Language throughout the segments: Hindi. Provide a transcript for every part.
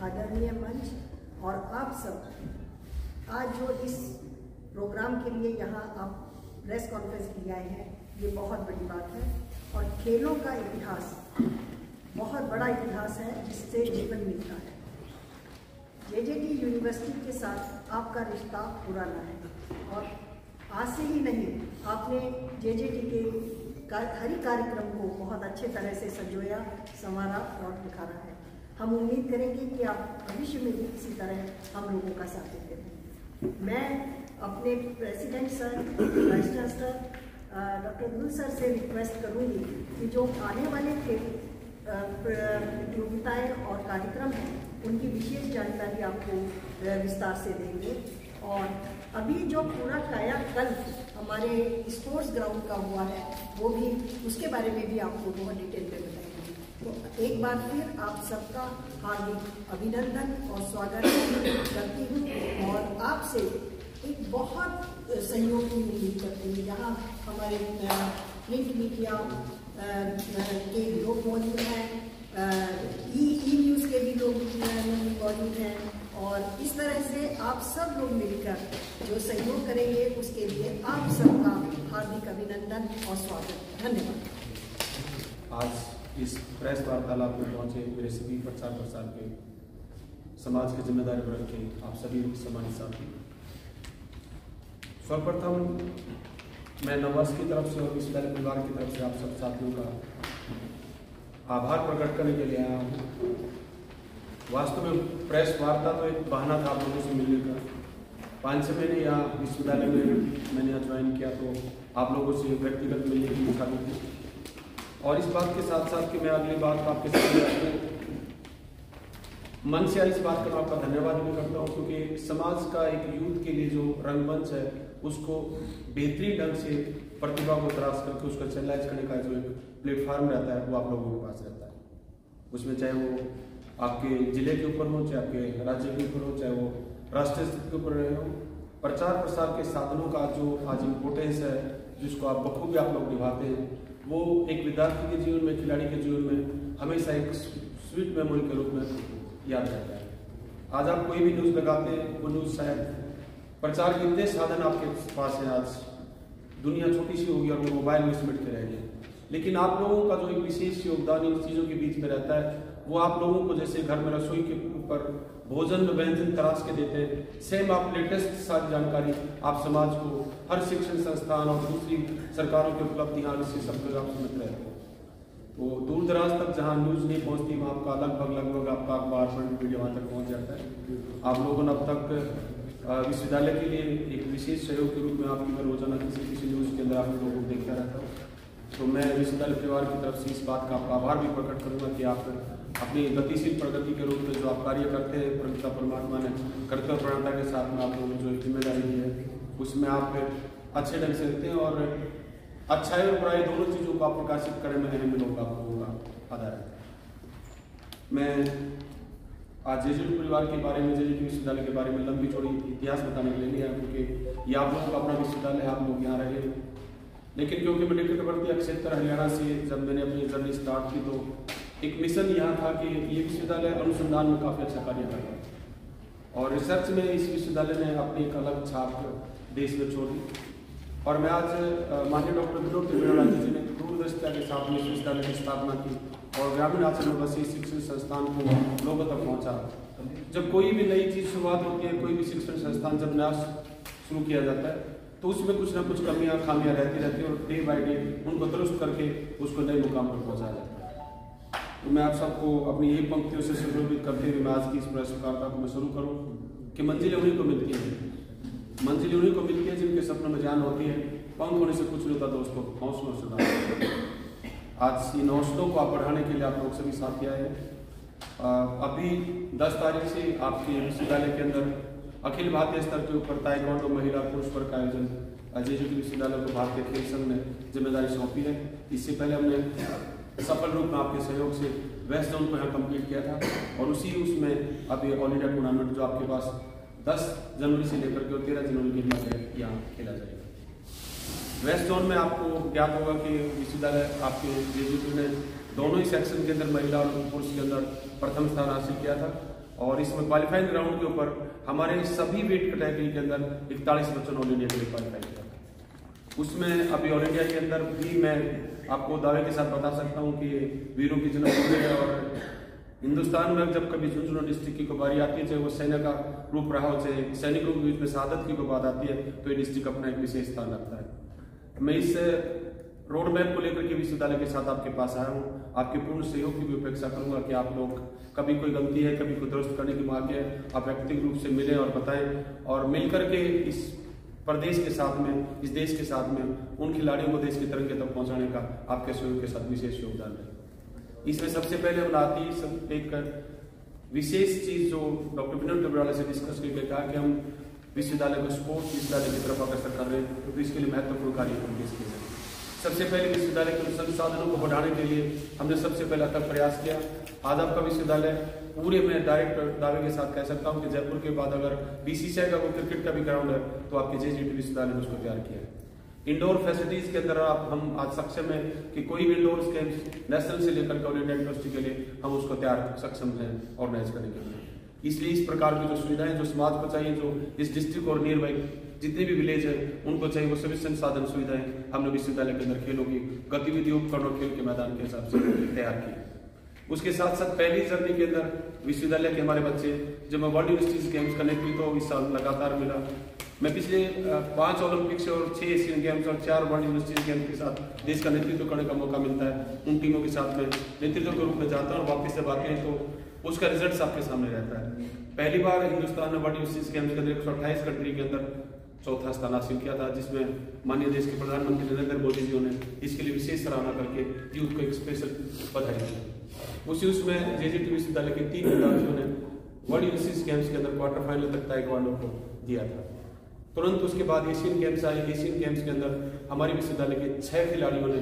आदरणीय मंच और आप सब आज जो इस प्रोग्राम के लिए यहाँ आप प्रेस कॉन्फ्रेंस के लिए आए हैं, ये बहुत बड़ी बात है। और खेलों का इतिहास बहुत बड़ा इतिहास है जिससे जीवन मिलता है। जेजेटी यूनिवर्सिटी के साथ आपका रिश्ता पुराना है और आज से ही नहीं, आपने जेजेटी के हर कार्यक्रम को बहुत अच्छे तरह से संजोया, संवारा और निखारा है। हम उम्मीद करेंगे कि आप भविष्य में भी इसी तरह हम लोगों का साथ देते रहें। मैं अपने president sir, vice chancellor doctor गुल सर से रिक्वेस्ट करूंगी कि जो आने वाले प्रतियोगिताएं और कार्यक्रम हैं उनकी विशेष जानकारी आपको विस्तार से देंगे। और अभी जो पूरा कायाकल्प हमारे स्पोर्ट्स ग्राउंड का हुआ है वो भी, उसके बारे में भी आपको बहुत डिटेल में बताएंगे। तो एक बार फिर आप सबका हार्दिक अभिनंदन और स्वागत करती हूँ और आपसे एक बहुत सहयोग की उम्मीद करती हूँ। यहाँ हमारे प्रिंट मीडिया के लोग मौजूद हैं, ई न्यूज़ के भी लोग मौजूद हैं और इस तरह से आप सब लोग मिलकर जो सहयोग करेंगे उसके लिए आप सबका हार्दिक अभिनंदन और स्वागत। धन्यवाद। आज इस प्रेस वार्तालाप में पहुंचे मेरे सभी प्रचार प्रसार के समाज के जिम्मेदारी वर्ग के आप सभी सम्मानित साथी, सर्वप्रथम मैं नववर्ष की तरफ से और विश्वविद्यालय परिवार की तरफ से आप सब साथियों का आभार प्रकट करने के लिए आया हूँ। वास्तव में प्रेस वार्ता तो एक बहाना था आप लोगों से मिलने का। 5-6 महीने यहाँ विश्वविद्यालय में मैंने यहाँ ज्वाइन किया तो आप लोगों से व्यक्तिगत मिलने की इच्छा भी थी। और इस बात के साथ साथ कि मैं अगली बात आपके साथ मन से इस बात का मैं आपका धन्यवाद भी करता हूँ, क्योंकि समाज का एक यूथ के लिए जो रंगमंच है उसको बेहतरीन ढंग से प्रतिभा को तराश करके उसका चैलेंज करने का जो एक प्लेटफॉर्म रहता है वो आप लोगों के पास रहता है। उसमें चाहे वो आपके जिले के ऊपर हो, चाहे आपके राज्य के ऊपर हो, चाहे वो राष्ट्रीय स्तर के ऊपर रहे हो, प्रचार प्रसार के साधनों का जो आज इम्पोर्टेंस है जिसको आप बखूबी आप लोग निभाते हैं, वो एक विद्यार्थी के जीवन में, खिलाड़ी के जीवन में हमेशा एक स्वीट मेमोरी के रूप में याद रहता है। आज आप कोई भी न्यूज़ लगाते हैं, वो न्यूज़ शायद प्रचार के इतने साधन आपके पास हैं, आज दुनिया छोटी सी होगी और वो मोबाइल में सिमट के रह गए, लेकिन आप लोगों का जो एक विशेष योगदान इन चीज़ों के बीच में रहता है वो आप लोगों को जैसे घर में रसोई के ऊपर भोजन में व्यंजन तराश के देते हैं, सेम आप लेटेस्ट सारी जानकारी आप समाज को हर शिक्षण संस्थान और दूसरी सरकारों की उपलब्धियाँ से सब कुछ आप समझ रहे हो। तो दूर दराज तक जहाँ न्यूज़ नहीं पहुँचती वहाँ आपका लगभग आपका अखबार प्रिंट मीडिया वहाँ तक पहुँच जाता है। आप लोगों ने अब तक विश्वविद्यालय के लिए एक विशेष सहयोग के रूप में आपकी मैं रोजाना किसी न्यूज़ के अंदर आप लोगों को देखता रहता हूँ। तो मैं विश्वविद्यालय परिवार की तरफ से इस बात का आपका आभार भी प्रकट करूँगा कि आप अपनी गतिशील प्रगति के रूप में जो आप कार्य करते हैं, परंतु परमात्मा ने कर्तव्य प्रणता के साथ में आप लोगों को जो जिम्मेदारी दी है उसमें आप अच्छे ढंग से रहते हैं और अच्छाई और बुराई दोनों चीज़ों को आप प्रकाशित करने में अहम लोग आप लोगों का आधार है। मैं आज जेजेटी परिवार के बारे में, जेजेटी विश्वविद्यालय के बारे में लंबी चौड़ी इतिहास बताने के लिए नहीं आया, क्योंकि ये आप लोगों का अपना विश्वविद्यालय है, आप लोग यहाँ रहे। लेकिन क्योंकि मैं निकटवर्ती क्षेत्र हरियाणा से जब मैंने अपनी जर्नी स्टार्ट की तो एक मिशन यहाँ था कि ये विश्वविद्यालय अनुसंधान में काफ़ी अच्छा कार्य कर रहा है और रिसर्च में इस विश्वविद्यालय ने अपनी एक अलग छाप देश में छोड़ी। और मैं आज माननीय डॉक्टर विनोद त्रिवेणी जी ने दूरदर्शिता के साथ में इस विश्वविद्यालय की स्थापना की और ग्रामीण आचरण निवासी शिक्षण संस्थान को लोगों तक पहुँचा। जब कोई भी नई चीज़ शुरुआत होती है, कोई भी शिक्षण संस्थान जब नया शुरू किया जाता है तो उसमें कुछ ना कुछ कमियां खामियां रहती रहती है और डे बाय डे उनको दुरुस्त करके उसको नए मुकाम पर पहुंचाया जाता है। तो मैं आप सबको अपनी यही पंक्तियों से संबोधित करते हुए मैं आज की इस प्रेस वार्ता को मैं शुरू करूं कि मंजिलें उन्हीं को मिलती हैं, मंजिलें उन्हीं को मिलती है जिनके सपनों में जान होती है। पंख होने से कुछ नहीं होता दोस्तों, हौसलों से बढ़ा। आज इन हौसलों को आप बढ़ाने के लिए आप लोग सभी साथी आए हैं। अभी 10 तारीख से आपके विश्वविद्यालय के अंदर अखिल भारतीय स्तर के ऊपर ताइक्वांडो महिला पुरुष वर्ग का आयोजन जेजेटी विश्वविद्यालय को भारतीय खेल संघ ने जिम्मेदारी सौंपी है। इससे पहले हमने सफल रूप में आपके सहयोग से वेस्ट जोन को यहाँ कंप्लीट किया था और उसमें अभी ऑल इंडिया टूर्नामेंट जो आपके पास 10 जनवरी से लेकर के 13 जनवरी के बीच यहाँ खेला जाएगा। वेस्ट जोन में आपको ज्ञात होगा कि विश्वविद्यालय आपके जेजेटी ने दोनों ही सेक्शन के अंदर महिला और पुरुष के अंदर प्रथम स्थान हासिल किया था और इसमें क्वालिफाइंग राउंड के ऊपर हमारे सभी वेट कैटेगरी के अंदर 41 बच्चों ने ऑल इंडिया के लिए क्वालिफाई किया। उसमें अभी ऑल इंडिया के अंदर भी मैं आपको दावे के साथ बता सकता हूँ कि वीरों की जन्म है। और हिंदुस्तान में जब कभी झुंझुनू डिस्ट्रिक्ट की बारी आती है, चाहे वो सैन्य का रूप रहा हो, चाहे सैनिकों के बीच में शहादत की बात आती है, तो ये डिस्ट्रिक्ट अपना एक विशेष स्थान रखता है। मैं इस रोड मैप को लेकर के विश्वविद्यालय के साथ आपके पास आया हूँ। आपके पूर्ण सहयोग की भी अपेक्षा करूंगा कि आप लोग कभी कोई गलती है, कभी कोई दुरुस्त करने की बात है, आप व्यक्तिगत रूप से मिलें और बताएं, और मिलकर के इस प्रदेश के साथ में, इस देश के साथ में उन खिलाड़ियों को देश के तिरंगे तक पहुंचाने का आपके सहयोग के साथ विशेष योगदान है। इसमें सबसे पहले हम आती एक विशेष चीज जो डॉक्टर विनोद टबराला से डिस्कस करके कहा कि हम विश्वविद्यालय को स्पोर्ट्स विश्वविद्यालय की तरफ अग्रसर कर रहे हैं, तो इसके लिए महत्वपूर्ण कार्य हम पेश किए। सबसे पहले विश्वविद्यालय के संसाधनों को बढ़ाने के लिए हमने सबसे पहला तक प्रयास किया। आज आपका विश्वविद्यालय पूरे में डायरेक्ट दावे के साथ कह सकता हूं कि जयपुर के बाद अगर बीसीसीआई का कोई क्रिकेट का भी ग्राउंड है तो आपके जेजीटी विश्वविद्यालय ने उसको तैयार किया है। इंडोर फैसिलिटीज के अंदर हम आज सक्षम है कि कोई भी इंडोर गेम्स नेशनल से लेकर ऑल इंडिया यूनिवर्सिटी के लिए हम उसको तैयार सक्षम है ऑर्गेनाइज करने के लिए। इसलिए इस प्रकार की जो सुविधाएं जो समाज को चाहिए, जो इस डिस्ट्रिक्ट और नियर बाई जितने भी विलेज है उनको चाहिए, वो सभी संसाधन सुविधाएं हमने विश्वविद्यालय के अंदर खेलों की गतिविधियों उपकरणों खेल के मैदान के हिसाब से तैयार की। उसके साथ साथ पहली जर्नी के अंदर विश्वविद्यालय के हमारे बच्चे जब मैं वर्ल्ड यूनिवर्सिटीज गेम्स का नेतृत्व इस साल लगातार मिला। मैं पिछले 5 ओलंपिक्स और 6 एशियन गेम्स और 4 वर्ल्ड यूनिवर्सिटीज गेम्स के साथ देश का नेतृत्व करने का मौका मिलता है। उन टीमों के साथ में नेतृत्व के रूप में जाता हूँ और वापस जब आते हैं तो उसका रिजल्ट आपके सामने रहता है। पहली बार हिंदुस्तान ने वर्ल्ड यूनिवर्सिटीज गेम्स के अंदर 128 कंट्री के अंदर चौथा स्थान हासिल किया था, जिसमें माननीय देश के प्रधानमंत्री नरेंद्र मोदी जी ने इसके लिए विशेष सराहना करके यूथ को एक स्पेशल बधाई दी। उसमें जेजीटी विश्वविद्यालय के 3 विद्यार्थियों ने वर्ल्ड यूनिवर्सिटीज गेम्स के अंदर क्वार्टर फाइनल तक ताइक्वांडो को दिया था। तुरंत उसके बाद एशियन गेम्स आए। एशियन गेम्स के अंदर हमारे विश्वविद्यालय के 6 खिलाड़ियों ने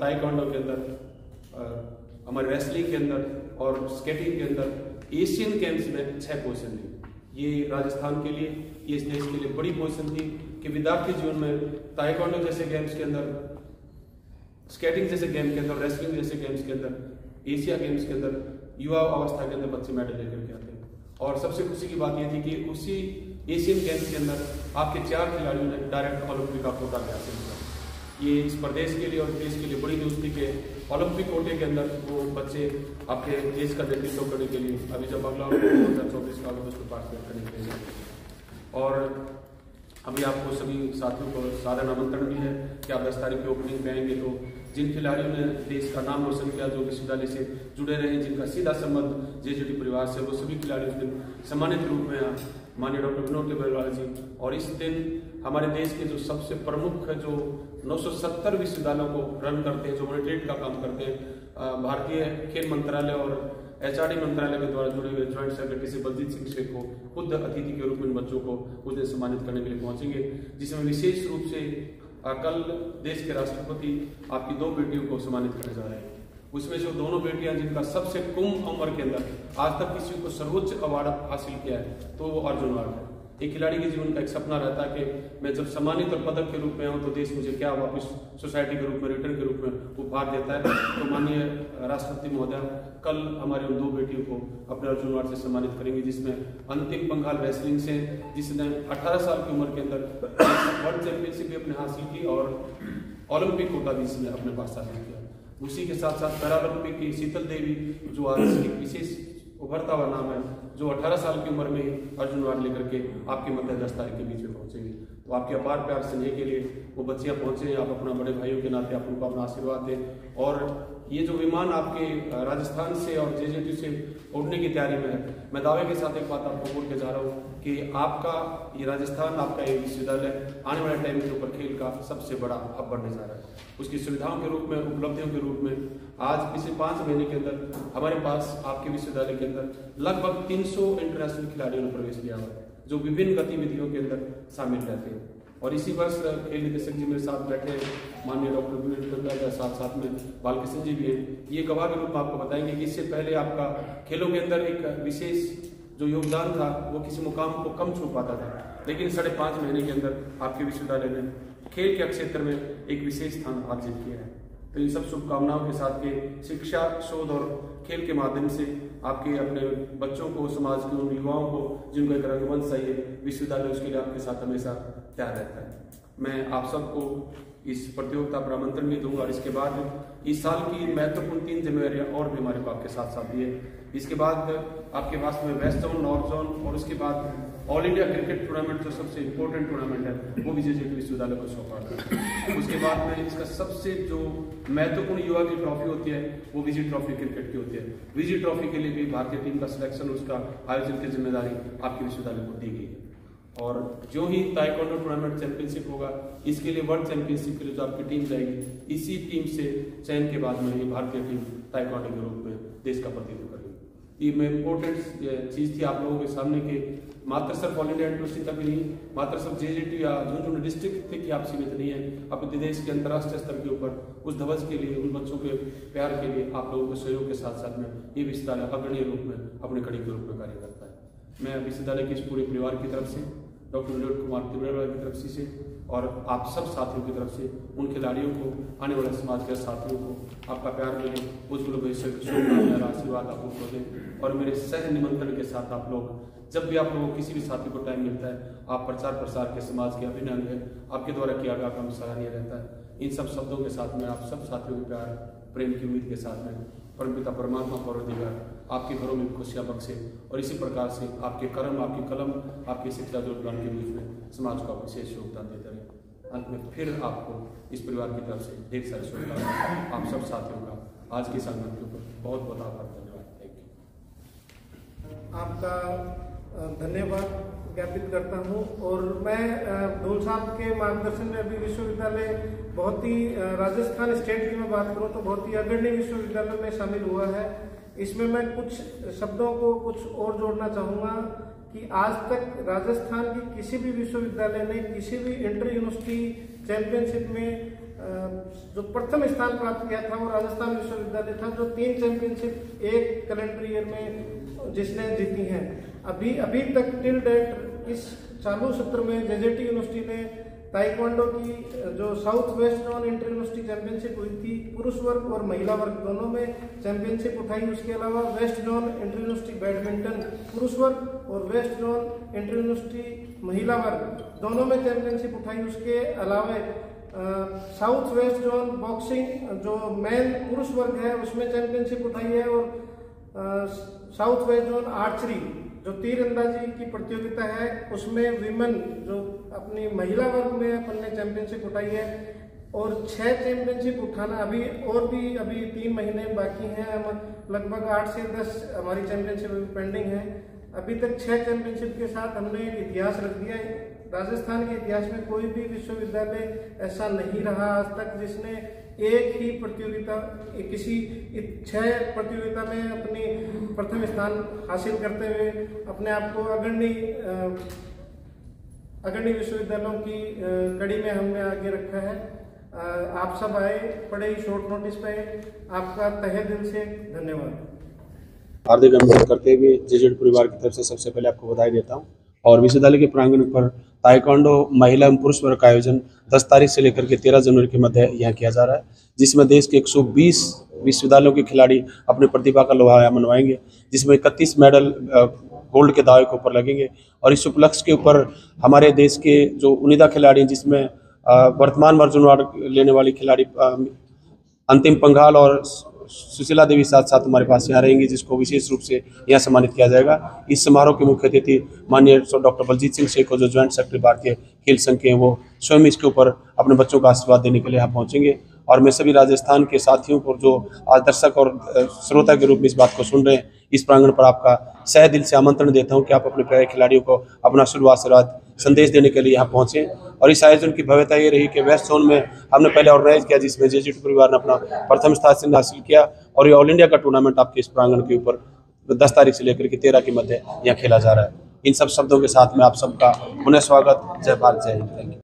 ताइक्वांडो के अंदर, हमारे रेसलिंग के अंदर और स्केटिंग के अंदर एशियन गेम्स में 6 पोजीशन ली। ये राजस्थान के लिए, ये इस देश के लिए बड़ी पोजीशन थी कि विद्यार्थी जीवन में ताइक्वांडो जैसे गेम्स के अंदर, स्केटिंग जैसे गेम के अंदर, रेसलिंग जैसे गेम्स के अंदर, एशिया गेम्स के अंदर युवा अवस्था के अंदर बच्चे मेडल लेकर के आते हैं। और सबसे खुशी की बात यह थी कि उसी एशियन गेम्स के अंदर आपके 4 खिलाड़ियों ने डायरेक्ट ओलंपिक का कोटा भी हासिल किया। ये इस प्रदेश के लिए और देश के लिए बड़ी न्यूज थी कि ओलंपिक कोटे के अंदर वो बच्चे आपके देश का नेतृत्व करने के लिए अभी जब अगला 2024 का उसको पार्टिसिपेट करने के लिए। और अभी आपको सभी साथियों को साधारण आमंत्रण भी है कि आप 10 तारीख की ओपनिंग में आएंगे तो जिन खिलाड़ियों ने देश का नाम रोशन किया, जो विश्वविद्यालय से जुड़े रहे, जिनका सीधा संबंध जेजीटी परिवार से, वो सभी खिलाड़ी उस दिन सम्मानित रूप में माननीय डॉक्टर विनोद टबराला जी। और इस दिन हमारे देश के जो सबसे प्रमुख जो 970 विश्वविद्यालयों को रन करते हैं, जो मॉनिटरिंग का काम करते हैं, भारतीय खेल मंत्रालय और एचआरडी मंत्रालय के द्वारा जुड़े हुए ज्वाइंट सेक्रेटरी से बलजीत सिंह शेख को खुद अतिथि के रूप में बच्चों को उस दिन सम्मानित करने के लिए पहुंचेंगे, जिसमें विशेष रूप से कल देश के राष्ट्रपति आपकी 2 बेटियों को सम्मानित करने जा रहे हैं। उसमें जो दोनों बेटियां जिनका सबसे कम उम्र के अंदर आज तक किसी को सर्वोच्च अवार्ड हासिल किया है तो वो अर्जुन अवार्ड है। एक खिलाड़ी के जीवन का एक सपना रहता है कि मैं जब सम्मानित और पदक के रूप में आऊँ तो देश मुझे क्या वापस सोसाइटी के रूप में, रिटर्न के रूप में उपहार देता है। तो माननीय राष्ट्रपति महोदय कल हमारी उन 2 बेटियों को अपने अर्जुन अवार्ड से सम्मानित करेंगे, जिसमें अंतिम पंघाल रेसलिंग से, जिसने 18 साल की उम्र के अंदर वर्ल्ड चैंपियनशिप भी अपने हासिल की और ओलंपिक कोटा भी इसने अपने पास हासिल किया। उसी के साथ साथ पैरालंपिक की शीतल देवी, जो आज एक विशेष उभरता हुआ नाम है, जो 18 साल की उम्र में ही अर्जुन अवार्ड लेकर के आपके मध्य 10 तारीख के बीच में पहुंचेंगे। तो आपके अपार प्यार स्नेह के लिए वो बच्चियां पहुंचे, आप अपना बड़े भाइयों के नाते आप उनको अपना आशीर्वाद दें। और ये जो विमान आपके राजस्थान से और जेजेटी से उड़ने की तैयारी में है, मैं दावे के साथ एक बात आपको बोल के जा रहा हूँ कि आपका ये राजस्थान, आपका ये विश्वविद्यालय आने वाले टाइम के ऊपर खेल का सबसे बड़ा हब बनने जा रहा है। उसकी सुविधाओं के रूप में, उपलब्धियों के रूप में आज पिछले 5 महीने के अंदर हमारे पास आपके विश्वविद्यालय के अंदर लगभग 300 इंटरनेशनल खिलाड़ियों ने प्रवेश लिया हुआ है, जो विभिन्न गतिविधियों के अंदर शामिल रहते हैं। और इसी वर्ष खेल निदेशक जी मेरे साथ बैठे, माननीय डॉक्टर विनोद टबराला के साथ में बालकृष्ण जी भी हैं। ये गवाह के रूप में आपको बताएंगे कि इससे पहले आपका खेलों के अंदर एक विशेष जो योगदान था वो किसी मुकाम को कम छू पाता था, लेकिन 5.5 महीने के अंदर आपके विश्वविद्यालय ने खेल के क्षेत्र में एक विशेष स्थान अर्जित किया है। तो इन सब शुभकामनाओं के साथ के शिक्षा, शोध और खेल के माध्यम से आपके अपने बच्चों को, समाज के उन युवाओं को जिनको एक रंगमंच चाहिए, विश्वविद्यालय उसके लिए आपके साथ हमेशा तैयार रहता है। मैं आप सबको इस प्रतियोगिता पर आमंत्रण भी दूंगा और इसके बाद इस साल की महत्वपूर्ण 3 जिम्मेदारियां और भी हमारे को आपके साथ साथ दी है। इसके बाद आपके पास में वेस्ट जोन, नॉर्थ जोन और उसके बाद ऑल इंडिया क्रिकेट टूर्नामेंट जो सबसे इम्पोर्टेंट टूर्नामेंट है वो भी जेजेटी विश्वविद्यालय को सौंपा है। उसके बाद में इसका सबसे जो महत्वपूर्ण युवा की ट्रॉफी होती है वो विजी ट्रॉफी क्रिकेट की होती है। विजी ट्रॉफी के लिए भी भारतीय टीम का सिलेक्शन, उसका आयोजन की जिम्मेदारी आपके विश्वविद्यालय को दी गई है। और जो ही ताइक्वांडो टूर्नामेंट चैंपियनशिप होगा, इसके लिए वर्ल्ड चैंपियनशिप के लिए जो आपकी टीम जाएगी, इसी टीम से चयन के बाद में ये भारतीय टीम ताइक्वांडो के रूप में देश का प्रतिनिधित्व करेगी। ये में इम्पोर्टेंट चीज थी आप लोगों के सामने के मात्र सिर्फ ऑल इंडिया इंटरसी तक नहीं, मात्र सिर्फ जेजेटी या जो डिस्ट्रिक्ट थे कि आप सीमित नहीं है, अपने देश के अंतर्राष्ट्रीय स्तर के ऊपर उस ध्वज के लिए, उन बच्चों के प्यार के लिए आप लोगों के सहयोग के साथ साथ में ये विश्वविद्यालय अग्रणी रूप में अपने कड़ी के रूप में कार्य करता है। मैं विश्वविद्यालय के इस पूरे परिवार की तरफ से, डॉक्टर विनोद कुमार तिवारी की तरफ से और आप सब साथियों की तरफ से, उन खिलाड़ियों को, आने वाले समाज के साथियों को आपका प्यार मिले, उज्ज्वल भविष्य की शुभकामनाएं, आशीर्वाद आप उनको दें। और मेरे सह निमंत्रण के साथ आप लोग, जब भी आप लोगों को किसी भी साथी को टाइम मिलता है, आप प्रचार प्रसार के समाज के अभिन्न अंग है, आपके द्वारा किया गया काम सराहनीय रहता है। इन सब शब्दों के साथ में आप सब साथियों के प्यार, प्रेम की उम्मीद के साथ में परमपिता परमात्मा परवरदिगार आपके घरों में खुशियां बख्शे और इसी प्रकार से आपके कर्म, आपकी कलम, आपकी शिक्षा योगदान के बीच में समाज को आप विशेष योगदान देते रहे। अंत में फिर आपको इस परिवार की तरफ से ढेर सारे शुभकामनाएं, आप सब साथियों का आज की संगत के ऊपर बहुत बहुत आभार, धन्यवाद। Thank you. आपका धन्यवाद ज्ञापित करता हूं। और मैं ढोल साहब के मार्गदर्शन में अभी विश्वविद्यालय बहुत ही राजस्थान स्टेट की मैं बात करूं तो बहुत ही अग्रणी विश्वविद्यालय में शामिल हुआ है। इसमें मैं कुछ शब्दों को कुछ और जोड़ना चाहूँगा कि आज तक राजस्थान की किसी भी विश्वविद्यालय ने किसी भी इंटर यूनिवर्सिटी चैंपियनशिप में जो प्रथम स्थान प्राप्त किया था वो राजस्थान विश्वविद्यालय था, जो 3 चैंपियनशिप एक कैलेंडर ईयर में जिसने जीती हैं। अभी तक टिल डेट इस चालू सत्र में जेजेटी यूनिवर्सिटी ने ताइक्वांडो की जो south west zone inter university championship हुई थी, पुरुष वर्ग और महिला वर्ग दोनों में चैंपियनशिप उठाई। उसके अलावा west zone inter university badminton पुरुष वर्ग और वेस्ट जोन इंटर यूनिवर्सिटी महिला वर्ग दोनों में चैंपियनशिप उठाई। उसके अलावा साउथ वेस्ट जोन बॉक्सिंग जो मेन पुरुष वर्ग है उसमें चैंपियनशिप उठाई है। और साउथ वेस्ट जोन आर्चरी जो तीरंदाजी की प्रतियोगिता है उसमें विमेन जो अपनी महिला वर्ग में अपन ने चैंपियनशिप उठाई है। और 6 चैंपियनशिप उठाना अभी 3 महीने बाकी हैं, हम लगभग 8 से 10 हमारी चैंपियनशिप अभी पेंडिंग है। अभी तक 6 चैंपियनशिप के साथ हमने एक इतिहास रख दिया है। राजस्थान के इतिहास में कोई भी विश्वविद्यालय ऐसा नहीं रहा आज तक जिसने एक ही प्रतियोगिता किसी 6 प्रतियोगिता में अपनी प्रथम स्थान हासिल करते हुए अपने आप को अग्रणी विश्वविद्यालयों की कड़ी में हमने आगे रखा है। आप सब आए पड़े ही शॉर्ट नोटिस पे, आपका तहे दिल से धन्यवाद। हार्दिक अभिनंदन करते हुए जेजेटी परिवार की तरफ से सबसे पहले आपको बधाई देता हूं। और विश्वविद्यालय के प्रांगण पर ताइक्वांडो महिला एवं पुरुष वर्ग का आयोजन 10 तारीख से लेकर के 13 जनवरी के मध्य यहाँ किया जा रहा है, जिसमें देश के 120 विश्वविद्यालयों के खिलाड़ी अपनी प्रतिभा का लोहा मनवाएंगे, जिसमें 31 मेडल गोल्ड के दावे के ऊपर लगेंगे। और इस उपलक्ष्य के ऊपर हमारे देश के जो उनिदा खिलाड़ी जिसमें वर्तमान अर्जुन अवार्ड लेने वाली खिलाड़ी अंतिम पंघाल और सुशीला देवी साथ साथ हमारे पास यहाँ रहेंगी, जिसको विशेष रूप से यहाँ सम्मानित किया जाएगा। इस समारोह के मुख्य अतिथि माननीय डॉक्टर बलजीत सिंह शेखो जो ज्वाइंट सेक्रेटरी भारतीय खेल संघ के हैं, वो स्वयं इसके ऊपर अपने बच्चों का आशीर्वाद देने के लिए यहाँ पहुँचेंगे। और मैं सभी राजस्थान के साथियों को जो आज दर्शक और श्रोता के रूप में इस बात को सुन रहे हैं, इस प्रांगण पर आपका सह दिल से आमंत्रण देता हूं कि आप अपने प्यारे खिलाड़ियों को अपना शुभ आशीर्वाद संदेश देने के लिए यहाँ पहुंचे। और इस आयोजन की भव्यता ये रही कि वेस्ट जोन में हमने पहले ऑर्गेनाइज किया, जिसमें जेजेटी परिवार ने अपना प्रथम स्थान हासिल किया। और ये ऑल इंडिया का टूर्नामेंट आपके इस प्रांगण के ऊपर 10 तारीख से लेकर के 13 के मध्य यहाँ खेला जा रहा है। इन सब शब्दों के साथ में आप सबका पुनः स्वागत। जय भारत, जय हिंद। Thank you.